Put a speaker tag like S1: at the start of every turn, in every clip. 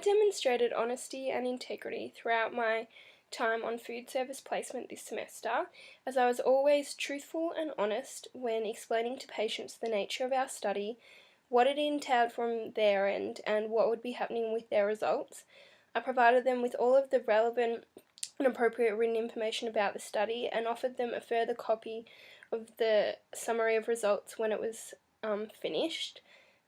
S1: demonstrated honesty and integrity throughout my time on food service placement this semester, as I was always truthful and honest when explaining to patients the nature of our study, what it entailed from their end, and what would be happening with their results. I provided them with all of the relevant and appropriate written information about the study and offered them a further copy of the summary of results when it was finished.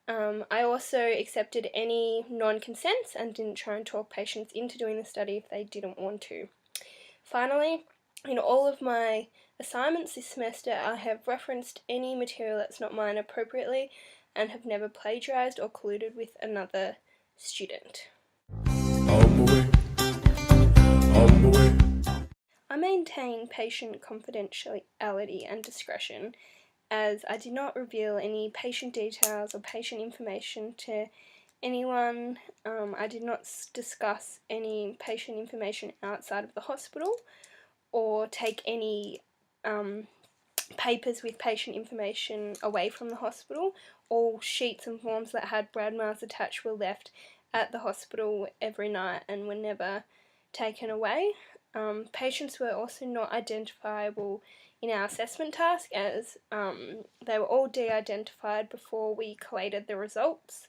S1: I also accepted any non-consents and didn't try and talk patients into doing the study if they didn't want to. Finally, in all of my assignments this semester, I have referenced any material that's not mine appropriately and have never plagiarised or colluded with another student. I maintain patient confidentiality and discretion, as I did not reveal any patient details or patient information to anyone. I did not discuss any patient information outside of the hospital or take any papers with patient information away from the hospital. All sheets and forms that had brand marks attached were left at the hospital every night and were never taken away. Patients were also not identifiable in our assessment task, as they were all de-identified before we collated the results.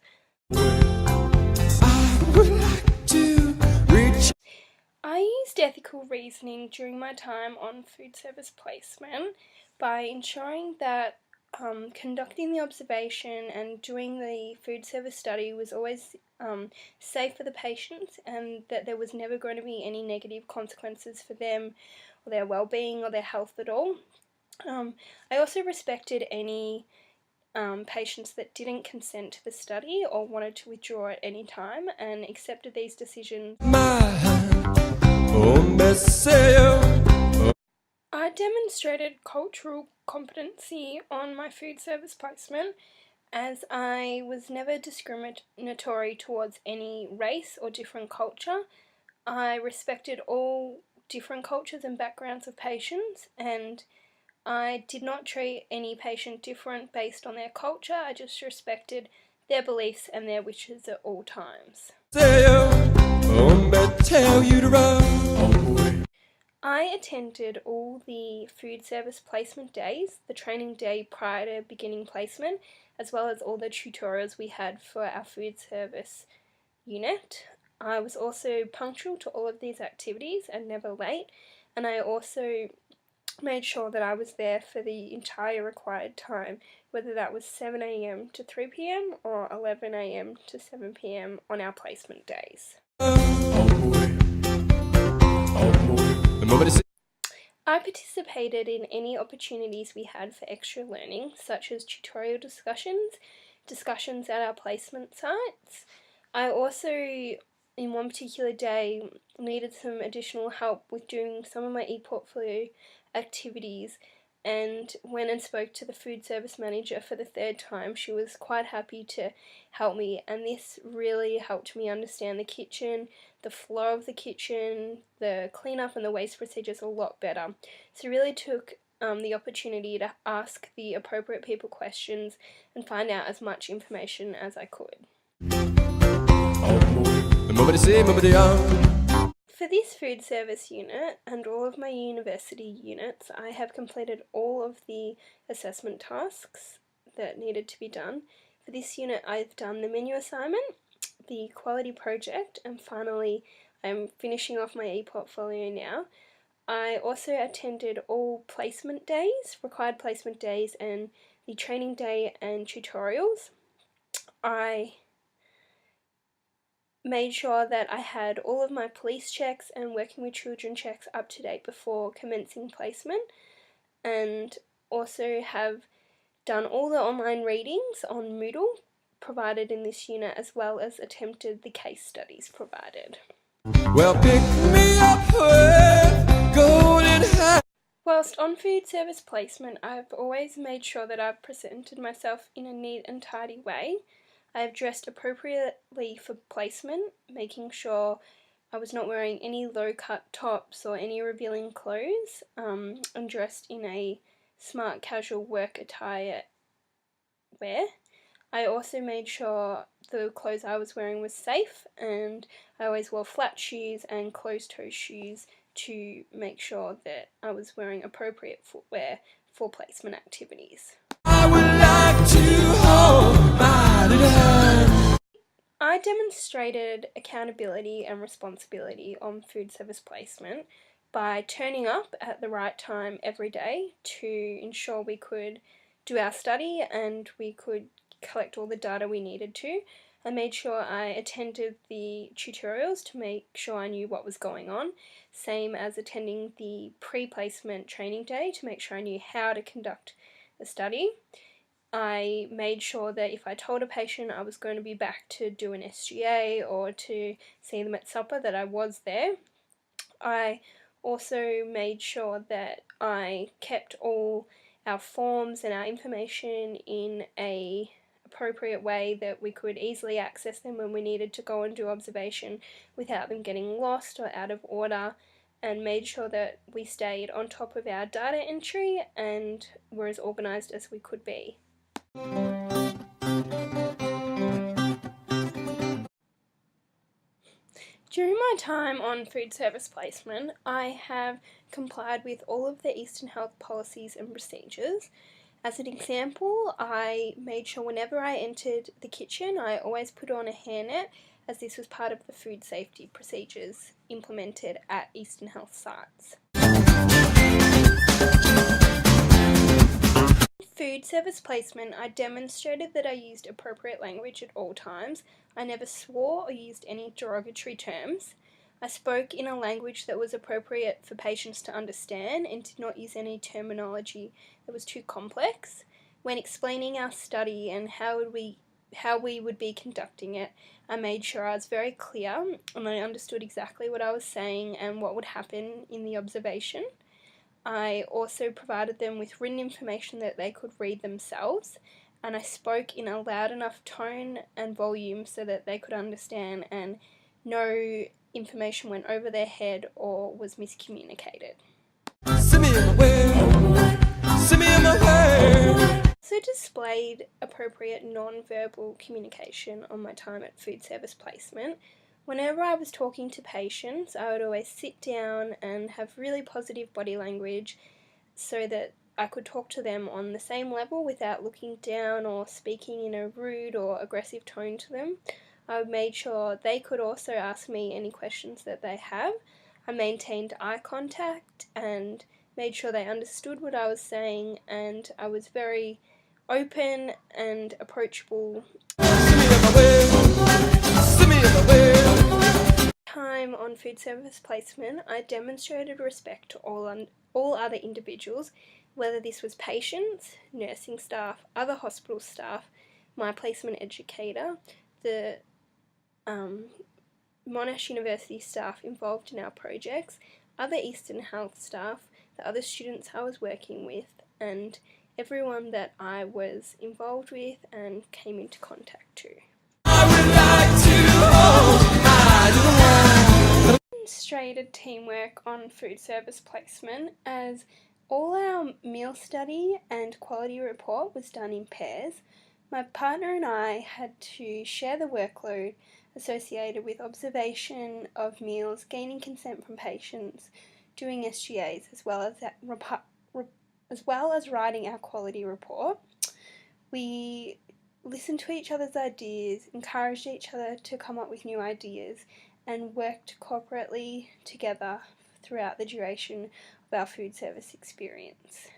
S1: I used ethical reasoning during my time on food service placement by ensuring that conducting the observation and doing the food service study was always safe for the patients, and that there was never going to be any negative consequences for them or their well-being or their health at all. I also respected any patients that didn't consent to the study or wanted to withdraw at any time, and accepted these decisions. I demonstrated cultural competency on my food service placement, as I was never discriminatory towards any race or different culture. I respected all different cultures and backgrounds of patients, and I did not treat any patient different based on their culture. I just respected their beliefs and their wishes at all times. I attended all the food service placement days, the training day prior to beginning placement, as well as all the tutorials we had for our food service unit. I was also punctual to all of these activities and never late, and I also made sure that I was there for the entire required time, whether that was 7 a.m. to 3 p.m. or 11 a.m. to 7 p.m. on our placement days. I participated in any opportunities we had for extra learning, such as tutorial discussions at our placement sites. I also, in one particular day, needed some additional help with doing some of my e-portfolio activities, and went and spoke to the food service manager for the third time. She was quite happy to help me, and this really helped me understand the kitchen, the flow of the kitchen, the cleanup and the waste procedures a lot better. So I really took the opportunity to ask the appropriate people questions and find out as much information as I could. For this food service unit and all of my university units, I have completed all of the assessment tasks that needed to be done. For this unit, I've done the menu assignment, the quality project, and finally I'm finishing off my e-portfolio now. I also attended all placement days, required placement days, and the training day and tutorials. I made sure that I had all of my police checks and working with children checks up to date before commencing placement, and also have done all the online readings on Moodle provided in this unit, as well as attempted the case studies provided. Well, pick me up with golden hair. Whilst on food service placement, I've always made sure that I've presented myself in a neat and tidy way. I have dressed appropriately for placement, making sure I was not wearing any low-cut tops or any revealing clothes, and dressed in a smart casual work attire wear. I also made sure the clothes I was wearing was safe, and I always wore flat shoes and closed-toe shoes to make sure that I was wearing appropriate footwear for placement activities. I would like to hold my little hand. I demonstrated accountability and responsibility on food service placement by turning up at the right time every day to ensure we could do our study and we could collect all the data we needed to. I made sure I attended the tutorials to make sure I knew what was going on, same as attending the pre-placement training day to make sure I knew how to conduct the study. I made sure that if I told a patient I was going to be back to do an SGA or to see them at supper, that I was there. I also made sure that I kept all our forms and our information in a appropriate way that we could easily access them when we needed to go and do observation without them getting lost or out of order, and made sure that we stayed on top of our data entry and were as organised as we could be. During my time on food service placement, I have complied with all of the Eastern Health policies and procedures. As an example, I made sure whenever I entered the kitchen, I always put on a hairnet, as this was part of the food safety procedures implemented at Eastern Health sites. Food service placement, I demonstrated that I used appropriate language at all times. I never swore or used any derogatory terms. I spoke in a language that was appropriate for patients to understand and did not use any terminology that was too complex. When explaining our study and how we would be conducting it, I made sure I was very clear and I understood exactly what I was saying and what would happen in the observation. I also provided them with written information that they could read themselves, and I spoke in a loud enough tone and volume so that they could understand and no information went over their head or was miscommunicated. So displayed appropriate non-verbal communication on my time at food service placement. Whenever I was talking to patients, I would always sit down and have really positive body language so that I could talk to them on the same level without looking down or speaking in a rude or aggressive tone to them. I made sure they could also ask me any questions that they have. I maintained eye contact and made sure they understood what I was saying, and I was very open and approachable. Time on food service placement, I demonstrated respect to all other individuals, whether this was patients, nursing staff, other hospital staff, my placement educator, the Monash University staff involved in our projects, other Eastern Health staff, the other students I was working with, and everyone that I was involved with and came into contact to. Demonstrated teamwork on food service placement, as all our meal study and quality report was done in pairs. My partner and I had to share the workload associated with observation of meals, gaining consent from patients, doing SGAs, as well as writing our quality report. We listened to each other's ideas, encouraged each other to come up with new ideas, and worked corporately together throughout the duration of our food service experience.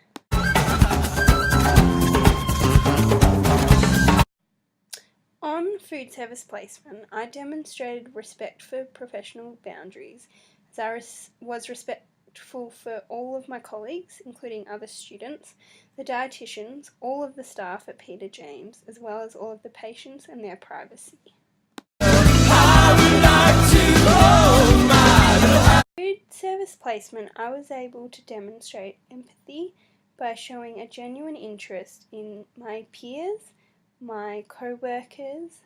S1: On food service placement, I demonstrated respect for professional boundaries, as I was respectful for all of my colleagues, including other students, the dietitians, all of the staff at Peter James, as well as all of the patients and their privacy. Food service placement, I was able to demonstrate empathy by showing a genuine interest in my peers, my co-workers,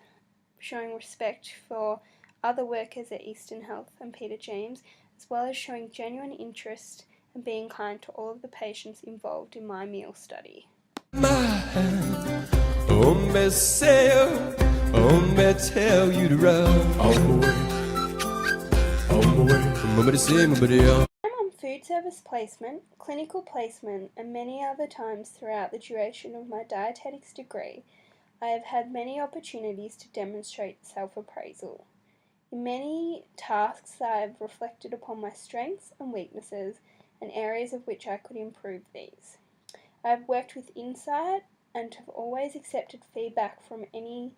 S1: showing respect for other workers at Eastern Health and Peter James, as well as showing genuine interest and being kind to all of the patients involved in my meal study.
S2: Hombre say, hombre tell you to run. On my way, hombre say, hombre.
S1: I'm on food service placement, clinical placement, and many other times throughout the duration of my dietetics degree, I have had many opportunities to demonstrate self-appraisal. In many tasks, I have reflected upon my strengths and weaknesses and areas of which I could improve these. I have worked with insight and have always accepted feedback from any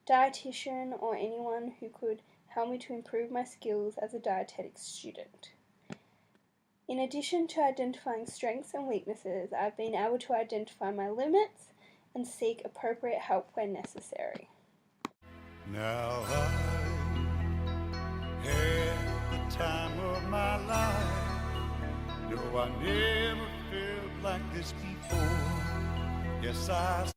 S1: dietitian or anyone who could help me to improve my skills as a dietetics student. In addition to identifying strengths and weaknesses, I've been able to identify my limits and seek appropriate help where necessary.
S3: Now I had the time of my life. No, I never felt like this before. Yes, I